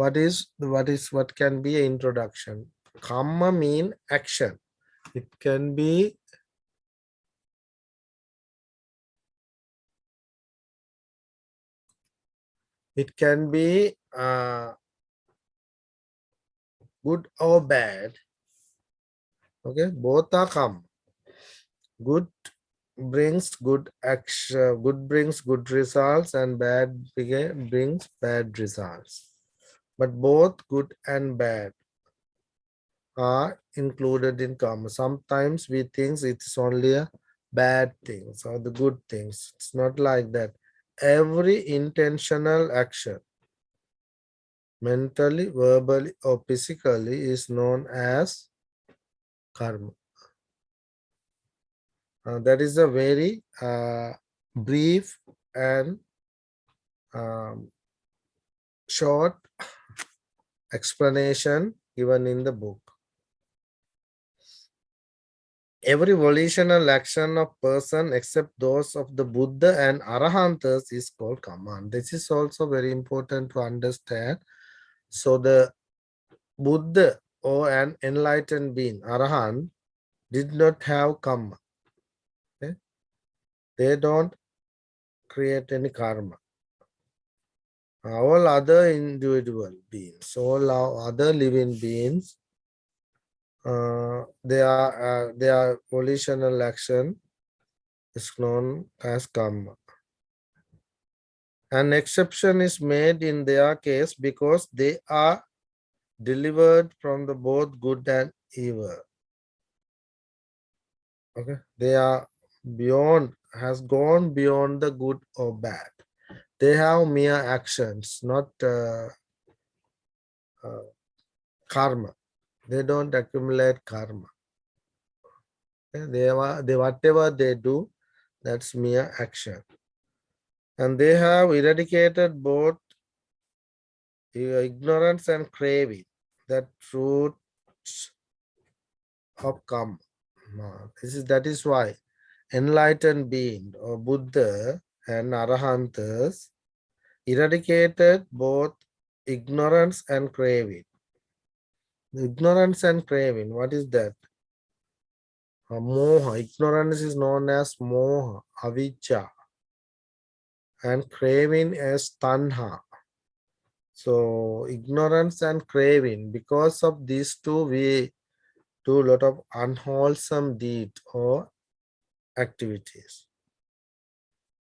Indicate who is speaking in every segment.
Speaker 1: What can be an introduction? Kamma mean action. It can be good or bad. Okay, both are come. Good brings good action, good brings good results, and bad brings bad results. But both good and bad are included in karma. Sometimes we think it's only a bad things or the good things. It's not like that. Every intentional action, mentally, verbally, or physically, is known as karma. That is a very brief and short explanation given in the book. Every volitional action of person except those of the Buddha and Arahantas is called karma. This is also very important to understand. So the Buddha or an enlightened being, Arahant, did not have karma. Okay? They don't create any karma. All other individual beings, all our other living beings, their volitional action is known as karma. An exception is made in their case because they are delivered from the both good and evil. Okay, they are has gone beyond the good or bad. They have mere actions, not karma. They don't accumulate karma. Okay? They whatever they do, that's mere action. And they have eradicated both ignorance and craving, that fruits of karma. That is why enlightened being or Buddha and Arahantas eradicated both ignorance and craving. Ignorance and craving, what is that? Moha. Ignorance is known as moha, avijja, and craving as tanha. So ignorance and craving, because of these two, we do a lot of unwholesome deed or activities.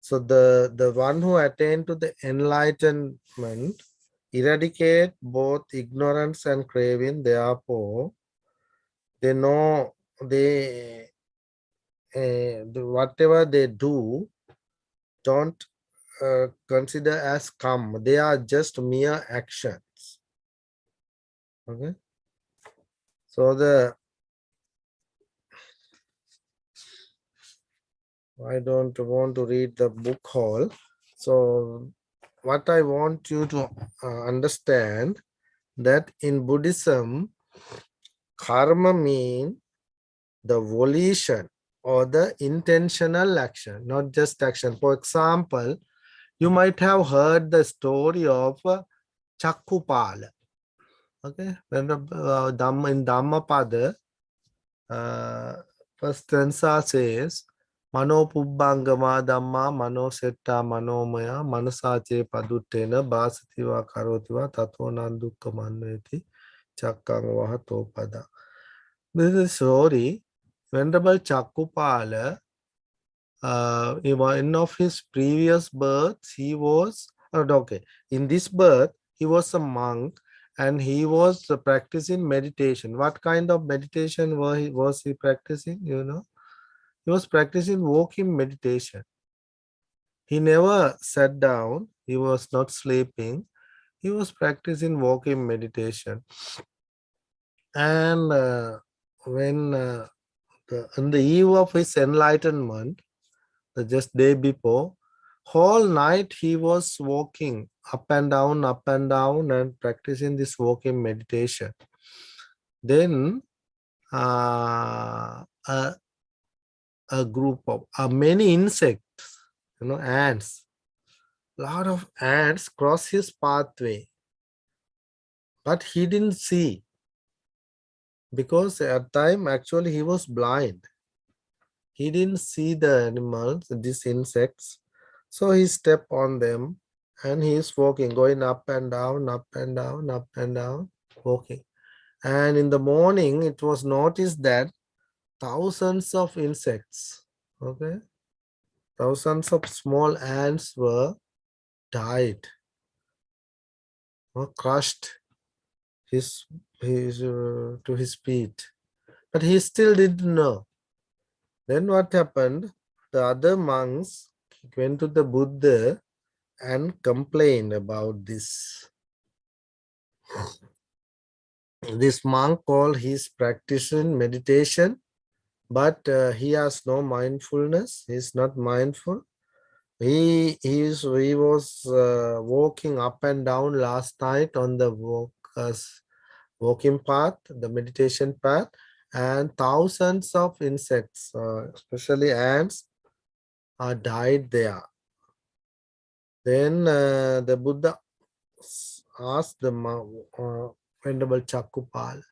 Speaker 1: So the one who attain to the enlightenment eradicate both ignorance and craving. Therefore, they know whatever they do don't consider as karma. They are just mere actions. Okay. So I don't want to read the book whole. So what I want you to understand, that in Buddhism, karma means the volition or the intentional action, not just action. For example, you might have heard the story of Chakkupala. Okay, when the in Dhammapada, first stanza says, Mano pubbangama dhamma mano setta manomaya manasache paduttena basativa karotiva tato nandukka manveti chakkang vahato pada. This is a story. Venerable Chakkupala, in one of his previous births, he was, okay, in this birth, he was a monk and he was practicing meditation. What kind of meditation was he practicing? You know, he was practicing walking meditation. He never sat down. He was not sleeping. He was practicing walking meditation. And when on the eve of his enlightenment, the just day before, whole night he was walking up and down and practicing this walking meditation. Then a group of many insects, ants, lot of ants cross his pathway. but he didn't see, because at time actually he was blind. He didn't see the animals, these insects. So he stepped on them and he is walking, going up and down, up and down, up and down, walking. And in the morning, it was noticed that thousands of insects, okay, thousands of small ants were died or crushed his to his feet. But he still didn't know. Then what happened? The other monks went to the Buddha and complained about this. This monk called his practicing meditation, but he has no mindfulness. He's not mindful. He was walking up and down last night on the walking path, the meditation path, and thousands of insects, especially ants, died there. Then the Buddha asked the Venerable Chakupal.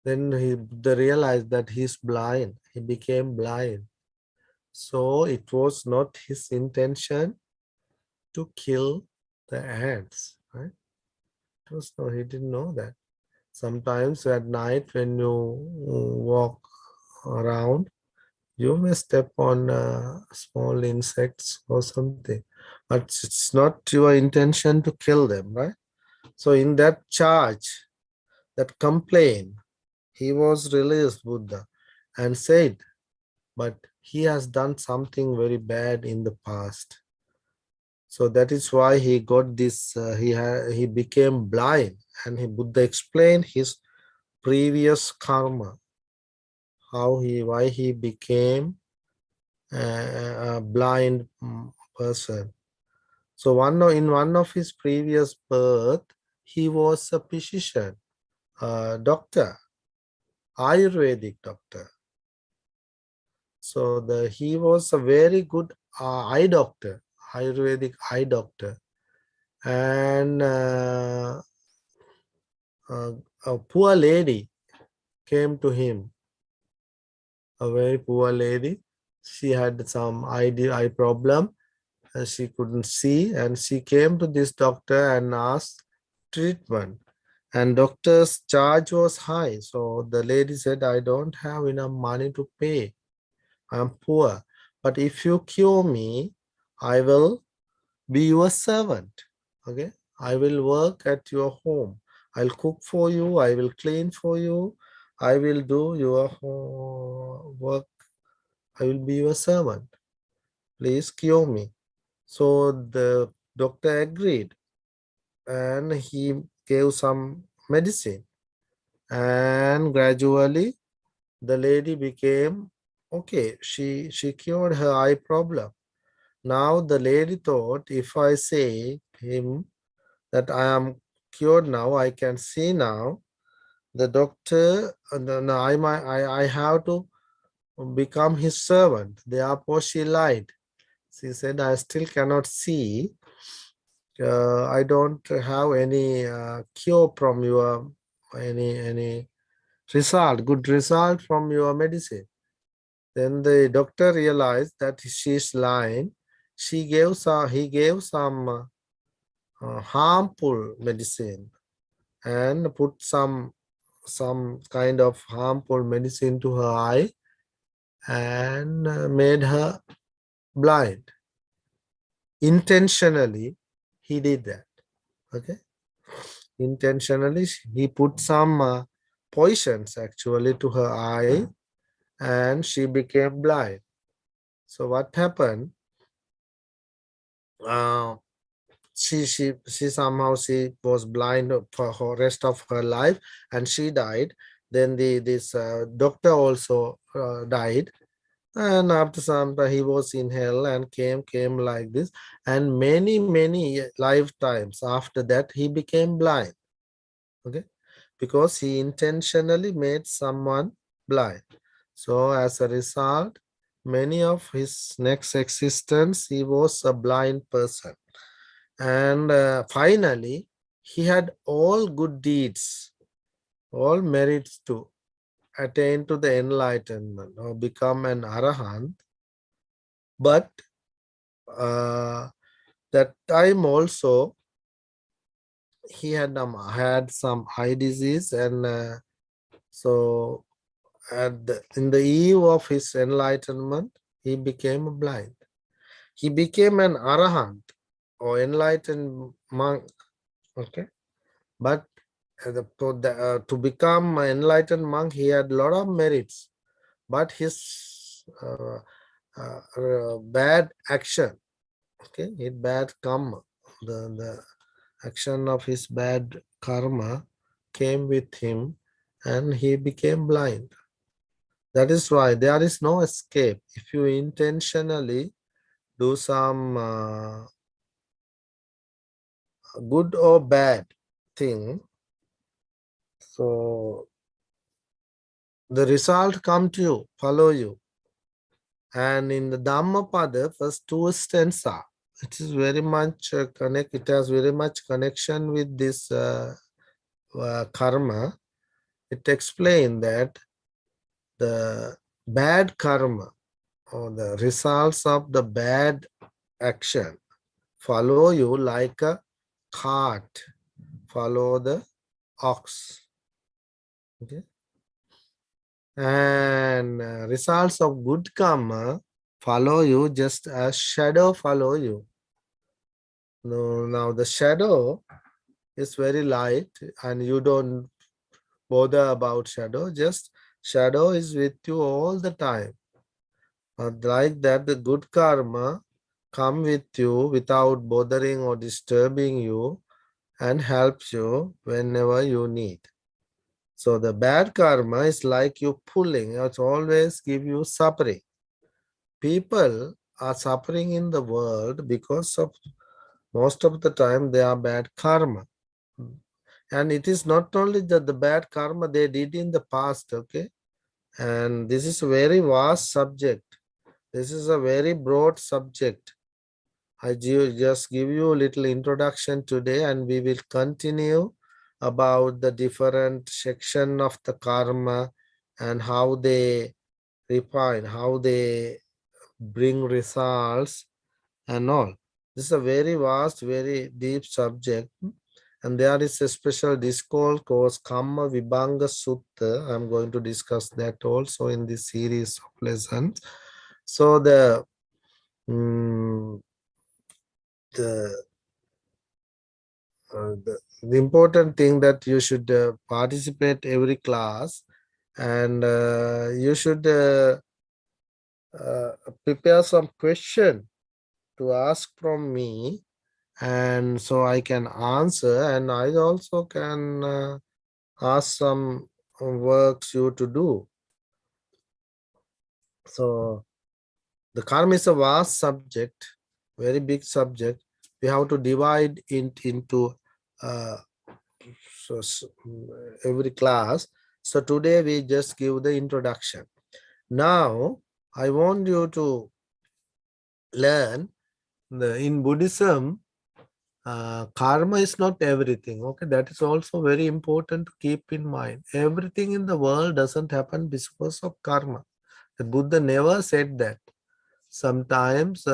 Speaker 1: Then Buddha realized that he's blind. He became blind. So it was not his intention to kill the ants, right? It was no, he didn't know that. Sometimes at night when you walk around, you may step on small insects or something, but it's not your intention to kill them, right? So in that charge, that complaint, he was released, Buddha, and said, but he has done something very bad in the past. So that is why he got this, he became blind, and Buddha explained his previous karma, why he became a blind person. So in one of his previous birth, he was a physician, a doctor, Ayurvedic doctor. So he was a very good eye doctor, Ayurvedic eye doctor, and a poor lady came to him, a very poor lady. She had some eye problem, and she couldn't see, and she came to this doctor and asked treatment. And doctor's charge was high. So the lady said, I don't have enough money to pay. I'm poor. But if you cure me, I will be your servant. Okay? I will work at your home. I'll cook for you. I will clean for you. I will do your work. I will be your servant. Please cure me. So the doctor agreed, and he gave some medicine. And gradually the lady became okay. She cured her eye problem. Now the lady thought, if I say him that I am cured now, I can see now, the doctor, no, I have to become his servant. Therefore she lied. She said, I still cannot see. I don't have any cure from your, any result, good result from your medicine. Then the doctor realized that she's lying. He gave some harmful medicine and put some kind of harmful medicine to her eye and made her blind. Intentionally, he did that. Okay, intentionally, he put some poisons actually to her eye, and she became blind. So what happened? Uh, she somehow she was blind for her rest of her life, and she died. Then this doctor also died, and after some time he was in hell and came like this, and many lifetimes after that he became blind. Okay, because he intentionally made someone blind. So as a result, many of his next existence he was a blind person. And finally he had all good deeds, all merits to attain to the enlightenment or become an arahant. But that time also he had some eye disease, and so in the eve of his enlightenment, he became blind. He became an arahant or enlightened monk. Okay, but to become an enlightened monk, he had a lot of merits, but his bad action, okay, his bad karma, the action of his bad karma came with him, and he became blind. That is why there is no escape. If you intentionally do some good or bad thing, so the result come to you, follow you. And in the Dhammapada, first two stanza, it is very much connect. It has very much connection with this karma. It explains that the bad karma or the results of the bad action follow you like a cart follow the ox. Okay, and results of good karma follow you just as shadow follow you. Now the shadow is very light and you don't bother about shadow, just shadow is with you all the time. Like that, the good karma come with you without bothering or disturbing you and helps you whenever you need. So the bad karma is like you pulling, it always give you suffering. People are suffering in the world because of most of the time they are bad karma. And it is not only that the bad karma they did in the past, okay? And this is a very vast subject. This is a very broad subject. I just give you a little introduction today, and we will continue about the different section of the karma and how they refine, how they bring results and all. This is a very vast, very deep subject. And there is a special discourse called Kamma Vibhanga Sutta. I'm going to discuss that also in this series of lessons. So mm, the, the important thing that you should participate every class, and you should prepare some question to ask from me, and so I can answer, and I also can ask some works you to do. So the karma is a vast subject, very big subject. We have to divide it into so, every class. So today we just give the introduction. Now I want you to learn in Buddhism, karma is not everything. Okay, that is also very important to keep in mind. Everything in the world doesn't happen because of karma. The Buddha never said that. Sometimes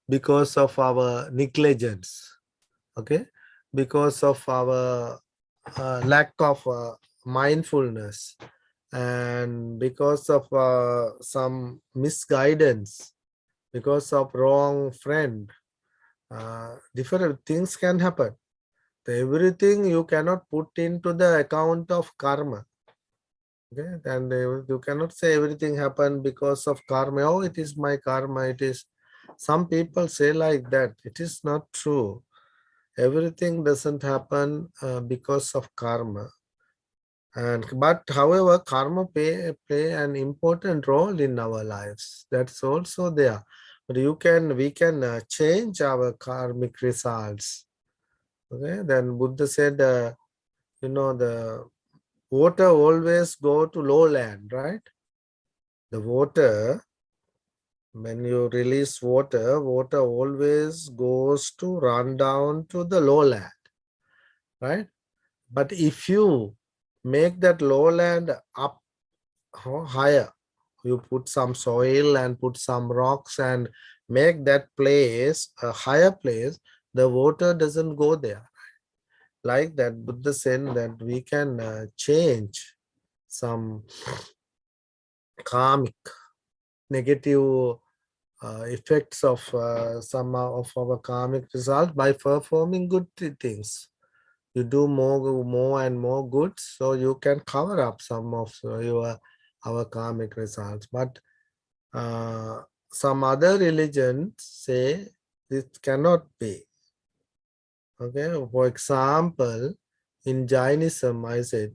Speaker 1: because of our negligence, okay, because of our lack of mindfulness, and because of some misguidance, because of wrong friend, different things can happen. Everything you cannot put into the account of karma. Okay, and you cannot say everything happened because of karma. Oh, it is my karma. It is. Some people say like that. It is not true. Everything doesn't happen because of karma. But however, karma play an important role in our lives. That's also there. But we can change our karmic results. Okay, then Buddha said, the water always go to lowland, right? The water, when you release water, water always goes to run down to the lowland. right? But if you make that lowland up higher, you put some soil and put some rocks and make that place a higher place, the water doesn't go there. Like that, Buddha said that we can change some karmic negative effects of some of our karmic results by performing good things. You do more and more good, so you can cover up some of your our karmic results. But some other religions say this cannot be. Okay, for example, in Jainism, I said,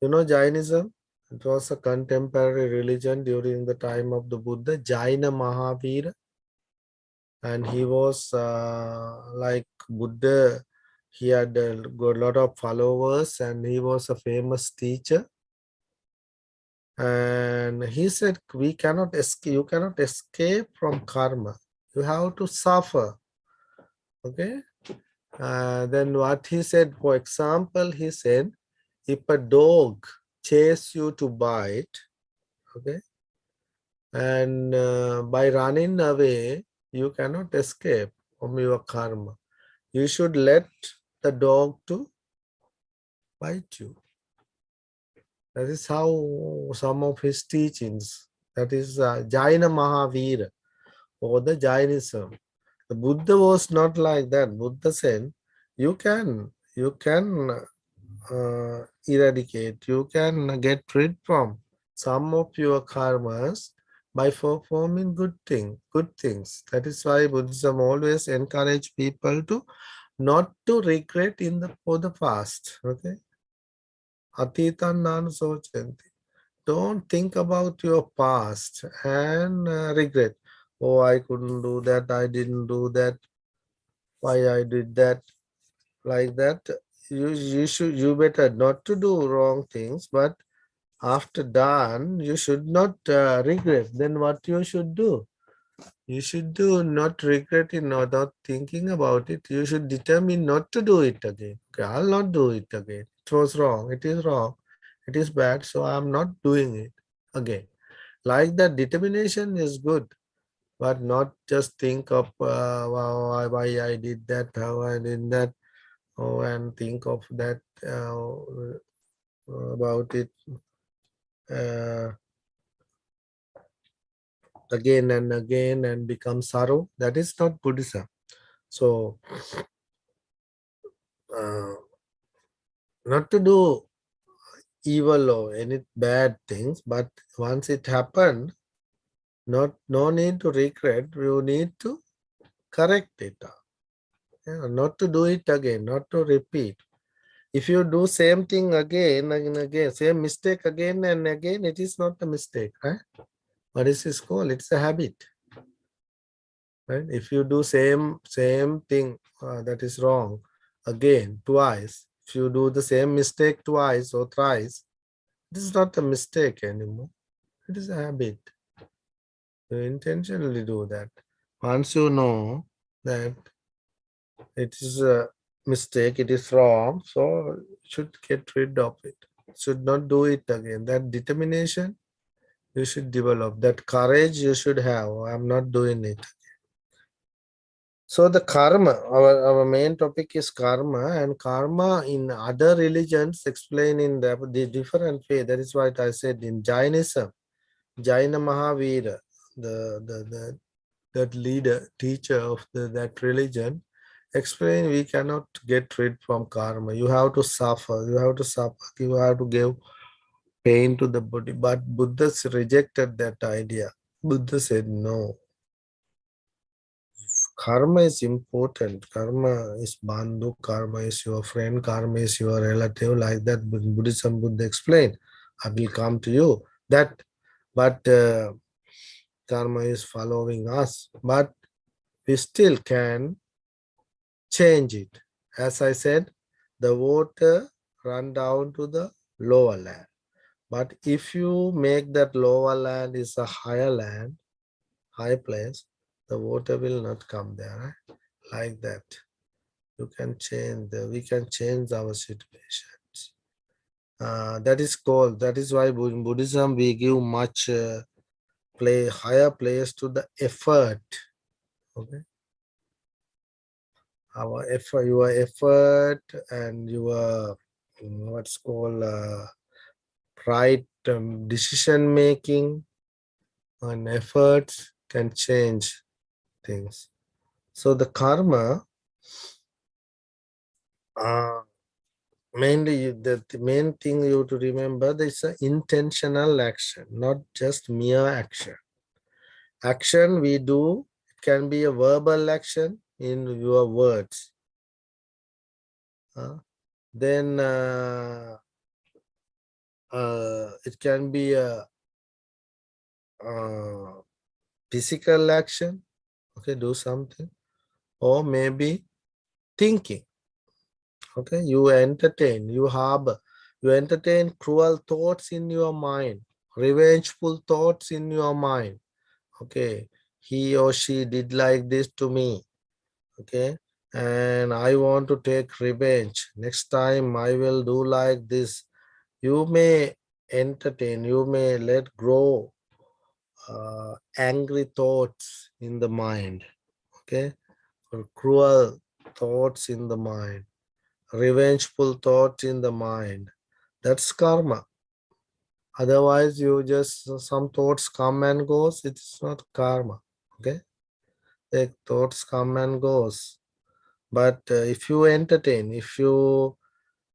Speaker 1: you know Jainism? It was a contemporary religion during the time of the Buddha, Jaina Mahavira. And he was like Buddha. He had got a lot of followers and he was a famous teacher. And he said, we cannot escape, you cannot escape from karma. You have to suffer. Okay. Then what he said, for example, he said, if a dog chase you to bite, okay, and by running away, you cannot escape from your karma. You should let the dog to bite you. That is how some of his teachings, that is Jaina Mahavira or the Jainism. The Buddha was not like that. Buddha said, you can eradicate, you can get rid from some of your karmas by performing good things. That is why Buddhism always encourage people to not to regret for the past. Okay. Atitan nanusochanti. Don't think about your past and regret. Oh, I couldn't do that. I didn't do that. Why I did that? Like that. You better not to do wrong things, but after done, you should not regret. Then what you should do? You should do not regretting or not thinking about it. You should determine not to do it again. Okay, I'll not do it again. It was wrong. It is wrong. It is bad. So I'm not doing it again. Like that, determination is good, but not just think of why I did that, how I did that, and think of that about it uh, again and again and become sorrow. That is not Buddhism. So, not to do evil or any bad things, but once it happened, no need to regret. You need to correct it. Not to do it again, not to repeat. If you do same thing again and again, same mistake again and again, it is not a mistake, right? What is this called? It's a habit, right? If you do same thing that is wrong again twice, if you do the same mistake twice or thrice, it is not a mistake anymore. It is a habit. You intentionally do that. Once you know that it is a mistake, it is wrong, so you should get rid of it. Should not do it again. That determination you should develop. That courage you should have. I'm not doing it. So the karma, our main topic is karma, and karma in other religions explain in the different way. That is what I said in Jainism. Jaina Mahavira, that leader, teacher of that religion, explain we cannot get rid from karma. You have to suffer. You have to suffer. You have to give pain to the body. But Buddha rejected that idea. Buddha said no. Karma is important. Karma is bandhu. Karma is your friend. Karma is your relative. Like that, Buddhism Buddha explained. I will come to you. That, but karma is following us. But we still can change it. As I said, the water run down to the lower land. But if you make that lower land is a higher land, high place, the water will not come there, right? Like that. You can change we can change our situations. That is called, that is why in Buddhism we give much higher place to the effort. Okay, our effort, your effort, and your what's called right decision making and efforts can change things. So the karma, mainly the main thing you to remember, is an intentional action, not just mere action. Action we do, it can be a verbal action in your words. Then it can be a physical action, okay, do something, or maybe thinking. Okay, you entertain, you harbor, you entertain cruel thoughts in your mind, revengeful thoughts in your mind. Okay, he or she did like this to me. Okay, and I want to take revenge. Next time I will do like this. You may entertain, you may let grow angry thoughts in the mind. Okay, or cruel thoughts in the mind, revengeful thoughts in the mind. That's karma. Otherwise, you just some thoughts come and goes. It's not karma. Okay, the thoughts come and goes. But if you entertain, if you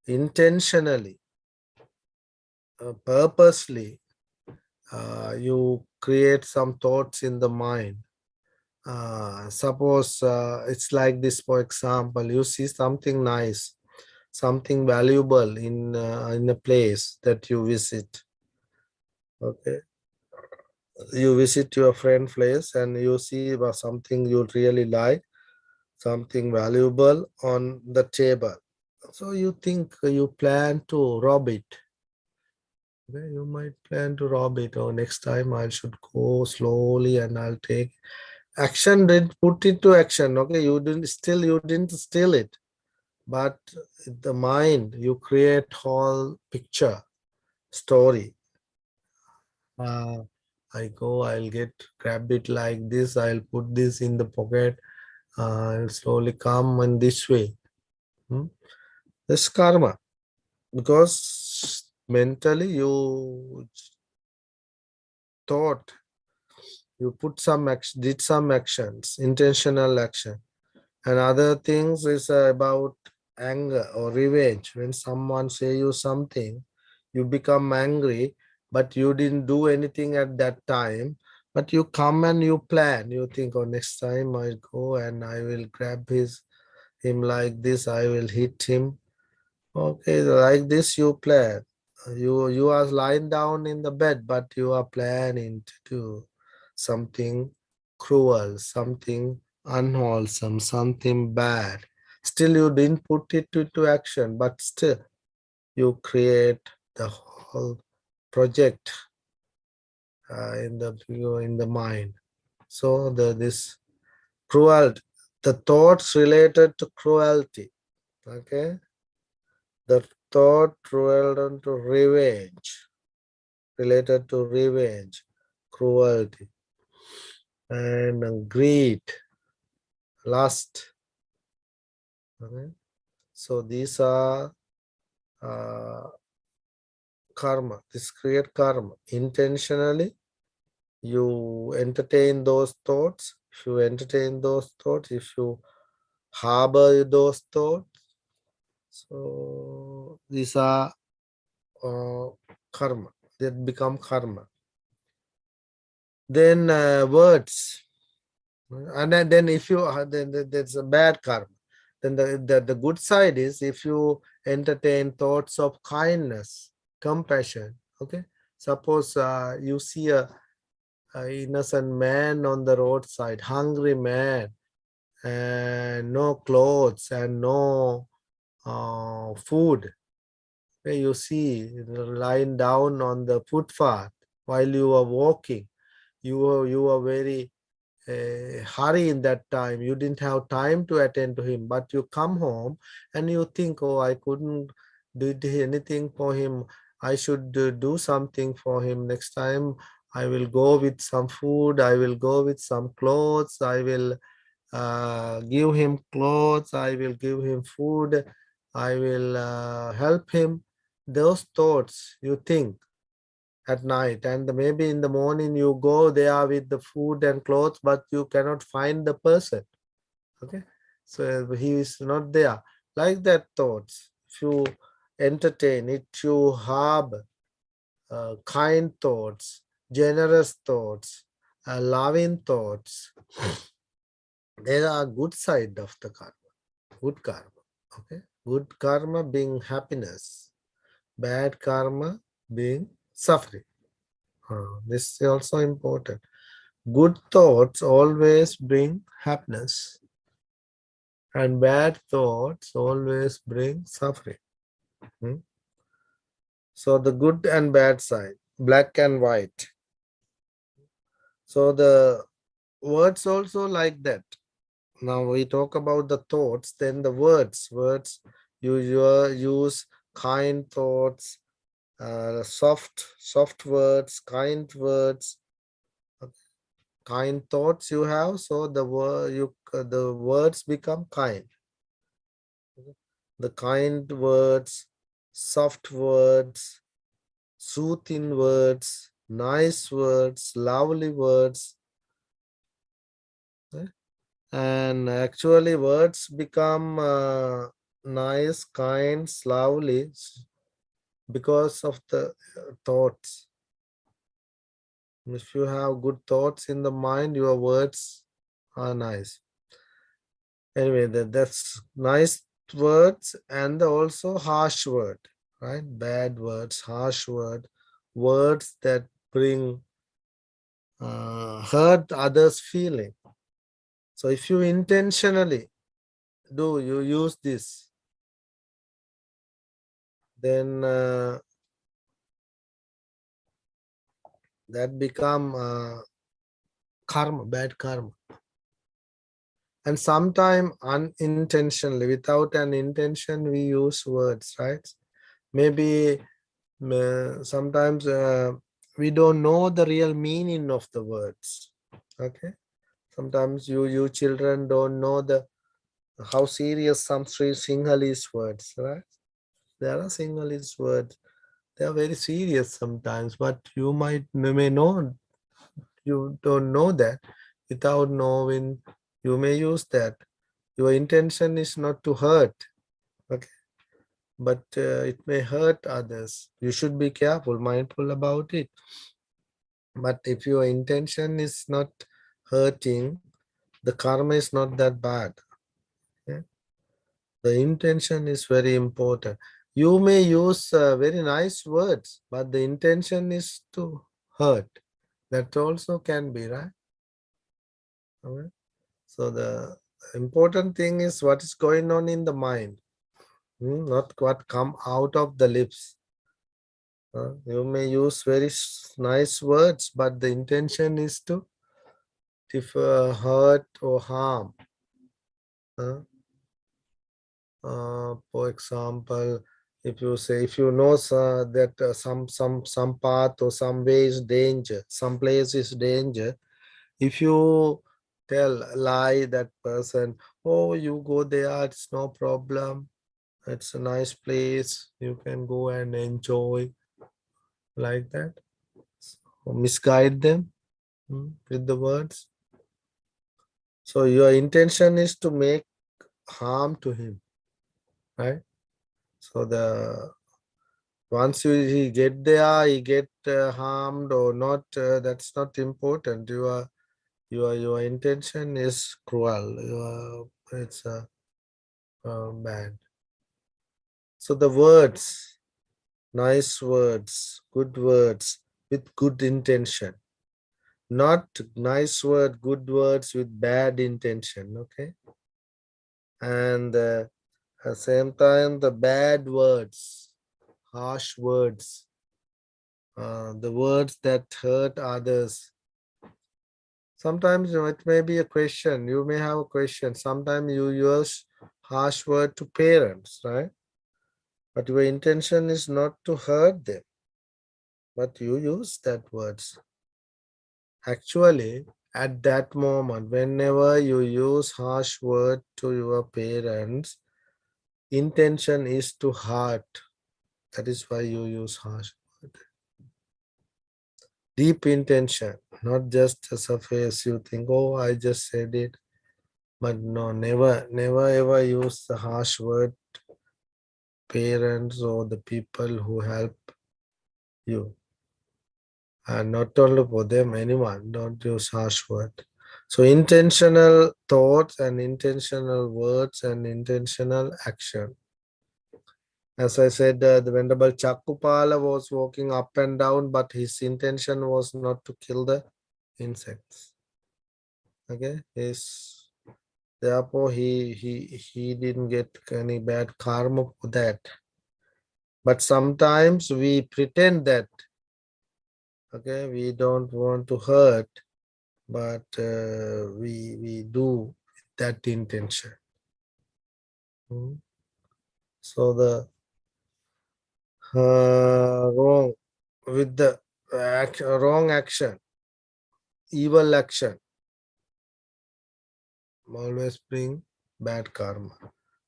Speaker 1: intentionally, purposely, you create some thoughts in the mind. Suppose it's like this. For example, you see something nice, something valuable in a place that you visit. Okay, you visit your friend place and you see about something you really like, something valuable on the table. So you think you plan to rob it. Okay, you might plan to rob it, or next time I should go slowly and I'll take action. Did put it to action. Okay, you didn't steal it, but the mind you create whole picture story. uh, I'll grab it like this, I'll put this in the pocket, I'll slowly come in this way. Hmm? That's karma, because mentally you thought, you put some action, did some actions, intentional action. And other things is about anger or revenge. When someone say you something, you become angry, but you didn't do anything at that time. But you come and you plan. You think, oh, next time I go and I will grab him like this. I will hit him. Okay, like this you plan. You are lying down in the bed, but you are planning to do something cruel, something unwholesome, something bad. Still, you didn't put it into action, but still, you create the whole project in the mind. So this cruelty, the thoughts related to cruelty. Okay, the thought related to revenge, cruelty, and greed, lust. Okay, so these are uh, karma. This create karma. Intentionally, you entertain those thoughts. If you entertain those thoughts, if you harbor those thoughts, so these are uh, karma. That become karma. Then words, and then if you then that's a bad karma. Then the good side is if you entertain thoughts of kindness, compassion. Okay, suppose you see a innocent man on the roadside, hungry man, and no clothes and no food. Okay, you see lying down on the footpath while you are walking. You are very hurry in that time. You didn't have time to attend to him, but you come home and you think, oh, I couldn't did anything for him. I should do something for him next time. I will go with some food. I will go with some clothes. I will give him clothes. I will give him food. I will help him. Those thoughts you think at night, and maybe in the morning you go there with the food and clothes, but you cannot find the person. Okay, so he is not there. Like that thoughts, if you entertain it, you harbor kind thoughts, generous thoughts, loving thoughts, there are good side of the karma. Good karma. Okay, good karma being happiness, bad karma being suffering. This is also important. Good thoughts always bring happiness, and bad thoughts always bring suffering. Hmm? So the good and bad side, black and white. So the words also like that. Now we talk about the thoughts, then the words. Words you use kind thoughts, soft words, kind words, kind thoughts you have, so the words become kind. The kind words, soft words, soothing words, nice words, lovely words, eh? And actually words become nice, kind, lovely because of the thoughts. If you have good thoughts in the mind, your words are nice. Anyway, that's nice words and also harsh word, right? Bad words, harsh word, words that bring hurt others' feeling. So if you intentionally you use this, then that become karma, bad karma. And sometimes unintentionally, without an intention, we use words, right? Maybe sometimes we don't know the real meaning of the words. Okay, sometimes you children don't know the how serious some Sinhalese words, right? There are Sinhalese words, they are very serious sometimes, but you may know, you don't know that. Without knowing, you may use that. Your intention is not to hurt, okay, but it may hurt others. You should be careful, mindful about it. But if your intention is not hurting, the karma is not that bad. Okay? The intention is very important. You may use very nice words, but the intention is to hurt. That also can be, right? Okay? So the important thing is what is going on in the mind, not what come out of the lips. You may use very nice words, but the intention is to hurt or harm. For example, if you say, if you know that some path or some way is danger, some place is danger, if you lie that person, oh, you go there, it's no problem, it's a nice place, you can go and enjoy, like that, or misguide them with the words. So your intention is to make harm to him, right? So once he get there, he get harmed or not, that's not important. Your intention is cruel. It's bad. So the words, nice words, good words with good intention, not nice word, good words with bad intention. Okay, and at the same time, the bad words, harsh words, the words that hurt others. Sometimes it may be a question. You may have a question. Sometimes you use harsh word to parents, right? But your intention is not to hurt them. But you use that words. Actually, at that moment, whenever you use harsh word to your parents, intention is to hurt. That is why you use harsh word. Deep intention, not just a surface. You think, oh, I just said it. But no, never ever use the harsh word parents or the people who help you. And not only for them, anyone, don't use harsh word. So intentional thoughts and intentional words and intentional action. As I said, the Venerable Chakupala was walking up and down, but his intention was not to kill the insects. Okay, therefore he didn't get any bad karma for that. But sometimes we pretend that, okay, we don't want to hurt, but we do with that intention. So the wrong with the wrong action, evil action always bring bad karma.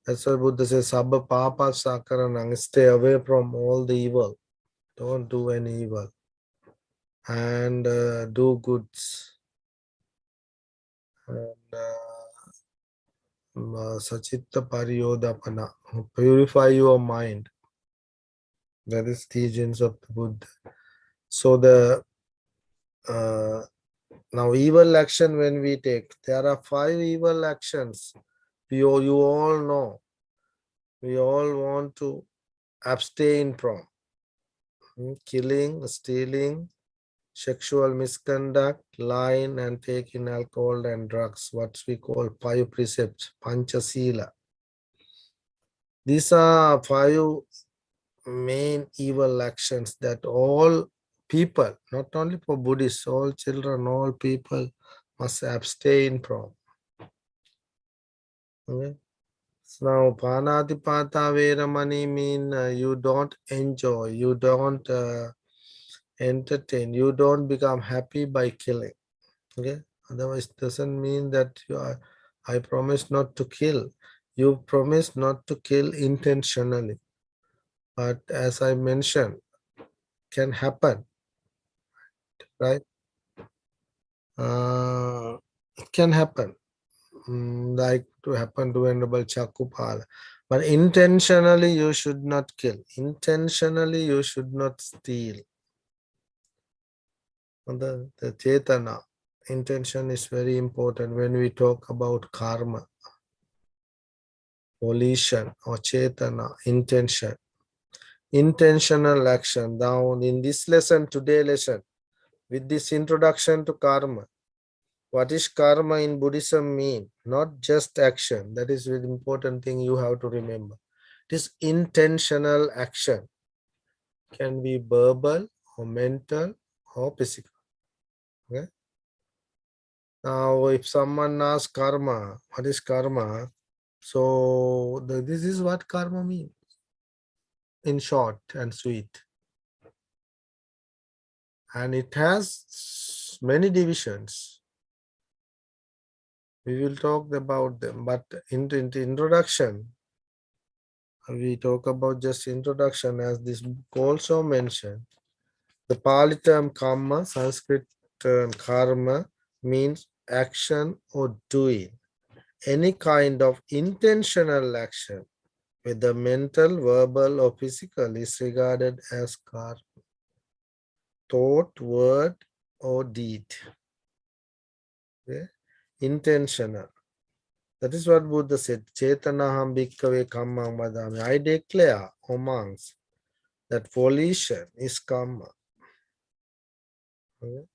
Speaker 1: That's why Buddha says, Sabba papa sakaranang, stay away from all the evil. Don't do any evil. And do goods. And Sachitta Pariyodapana, purify your mind. That is teachings of the Buddha. So the now evil action when we take, there are 5 evil actions. You all know. We all want to abstain from killing, stealing, sexual misconduct, lying, and taking alcohol and drugs. What we call 5 precepts, Panchasila. These are 5 main evil actions that all people, not only for Buddhists, all children, all people must abstain from. Okay? So now, Panatipata Veramani mean you don't enjoy, you don't entertain, you don't become happy by killing. Okay? Otherwise, it doesn't mean that you are, I promise not to kill. You promise not to kill intentionally. But as I mentioned, can happen, right? It can happen, like to happen to Venerable Chakupala. But intentionally, you should not kill. Intentionally, you should not steal. The Chetana, intention is very important when we talk about karma, volition, or Chetana, intention. Intentional action. Now, in this lesson, today lesson, with this introduction to karma, what is karma in Buddhism mean? Not just action. That is very important thing you have to remember. It is intentional action. Can be verbal or mental or physical. Okay? Now, if someone asks karma, what is karma? So this is what karma means in short and sweet. And it has many divisions. We will talk about them, but in the introduction, we talk about just introduction as this book also mentioned. The Pali term karma, Sanskrit term karma means action or doing. Any kind of intentional action, whether mental, verbal, or physical, is regarded as karma. Thought, word, or deed. Okay? Intentional. That is what Buddha said. Chetanaham bhikkhave kammam vadami. I declare, O monks, that volition is karma. Okay?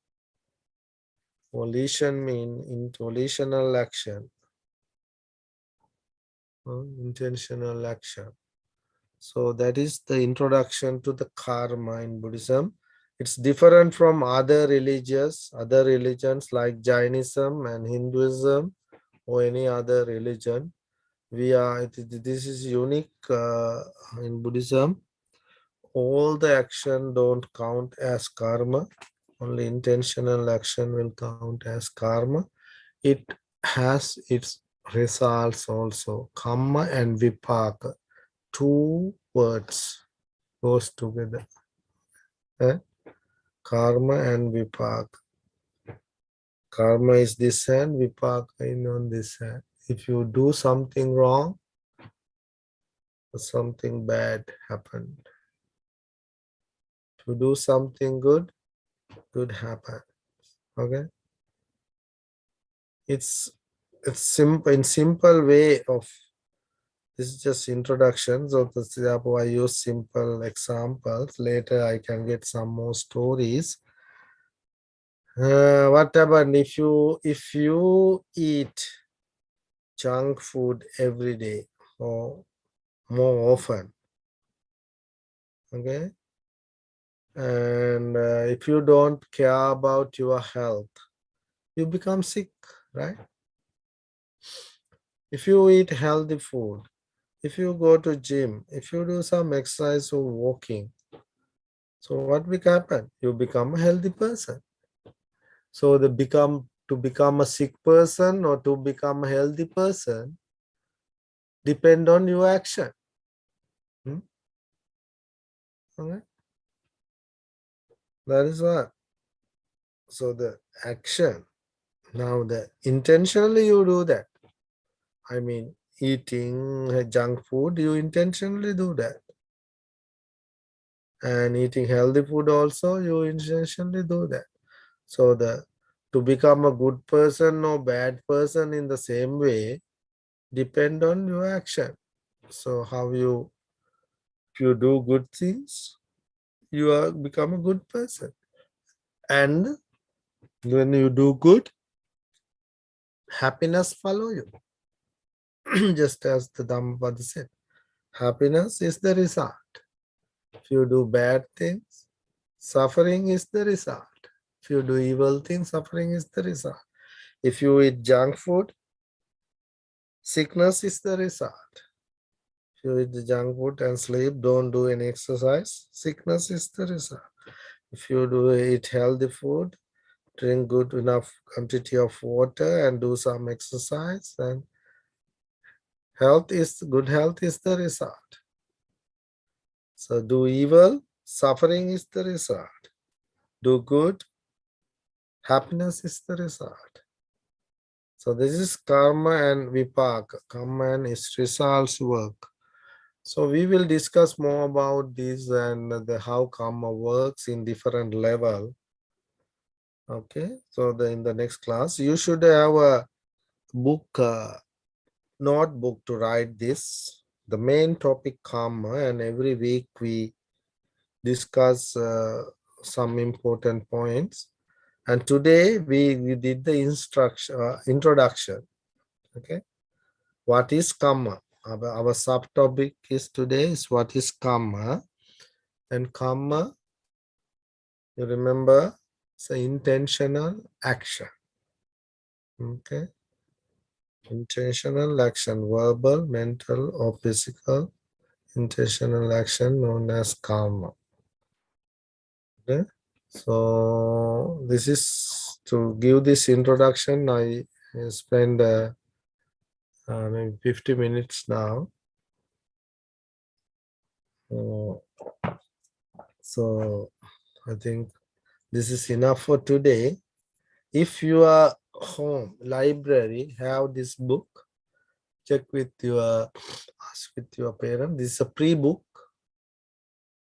Speaker 1: Volition means volitional action. Intentional action. So that is the introduction to the karma in Buddhism. It's different from other religions like Jainism and Hinduism or any other religion. This is unique in Buddhism. All the action don't count as karma. Only intentional action will count as karma. It has its results also. Karma and vipaka. Two words goes together. Karma and vipaka. Karma is this hand, vipaka is on this hand. If you do something wrong, something bad happened. If you do something good, good happen. Okay? It's simple, in simple way of, this is just introduction. So therefore I use simple examples. Later I can get some more stories. What about if you eat junk food every day or more often? Okay, and if you don't care about your health, you become sick, right? If you eat healthy food, if you go to gym, if you do some exercise or walking, so what will happen? You become a healthy person. So to become a sick person or to become a healthy person depend on your action. Okay? That is what. So the action. Now the intentionally you do that. I mean, eating junk food, you intentionally do that. And eating healthy food also, you intentionally do that. So to become a good person or bad person in the same way depend on your action. So if you do good things, you are become a good person. And when you do good, happiness follow you. Just as the Dhammapada said, happiness is the result. If you do bad things, suffering is the result. If you do evil things, suffering is the result. If you eat junk food, sickness is the result. If you eat the junk food and sleep, don't do any exercise, sickness is the result. If you do eat healthy food, drink good enough quantity of water and do some exercise, and good health is the result. So do evil, suffering is the result. Do good, happiness is the result. So this is karma and vipaka. Karma and its results work. So we will discuss more about this and how karma works in different level. Okay, so in the next class, you should have a book, notebook to write this. The main topic karma, and every week we discuss some important points. And today we did the introduction. Okay, what is karma? Our subtopic is today is what is karma, and karma, you remember, it's an intentional action. Okay, intentional action, verbal, mental, or physical. Intentional action known as karma. Okay, so this is to give this introduction. I spend maybe 50 minutes now. So I think this is enough for today. If your home library have this book, ask with your parent. This is a pre-book.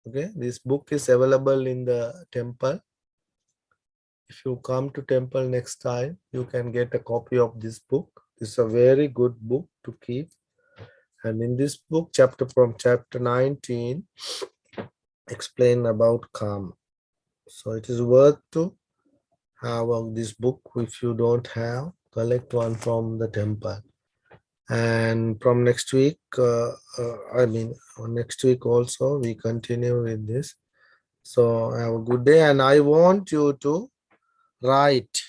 Speaker 1: Okay, this book is available in the temple. If you come to temple next time, you can get a copy of this book. It's a very good book to keep. And in this book, from chapter 19, explain about karma. So it is worth to have this book. If you don't have, collect one from the temple. And from next week, next week also, we continue with this. So have a good day, and I want you to write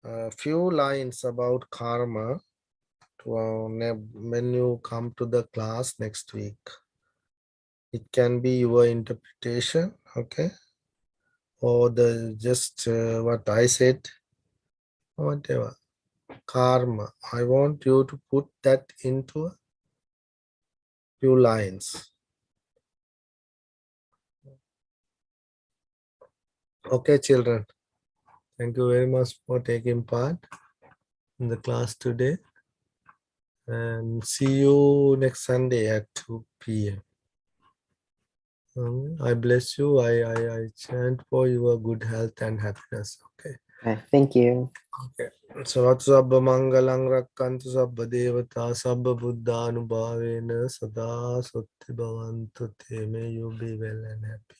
Speaker 1: a few lines about karma to, when you come to the class next week. It can be your interpretation, okay, or the just what I said, whatever. Karma. I want you to put that into a few lines. Okay, children. Thank you very much for taking part in the class today. And see you next Sunday at 2 p.m. I bless you. I chant for your good health and happiness. Okay.
Speaker 2: Thank you.
Speaker 1: Okay. So sabba mangalang rakkantu sabba devata sabba buddha anubhavena sada sotti bhavantu te. May you be well and happy.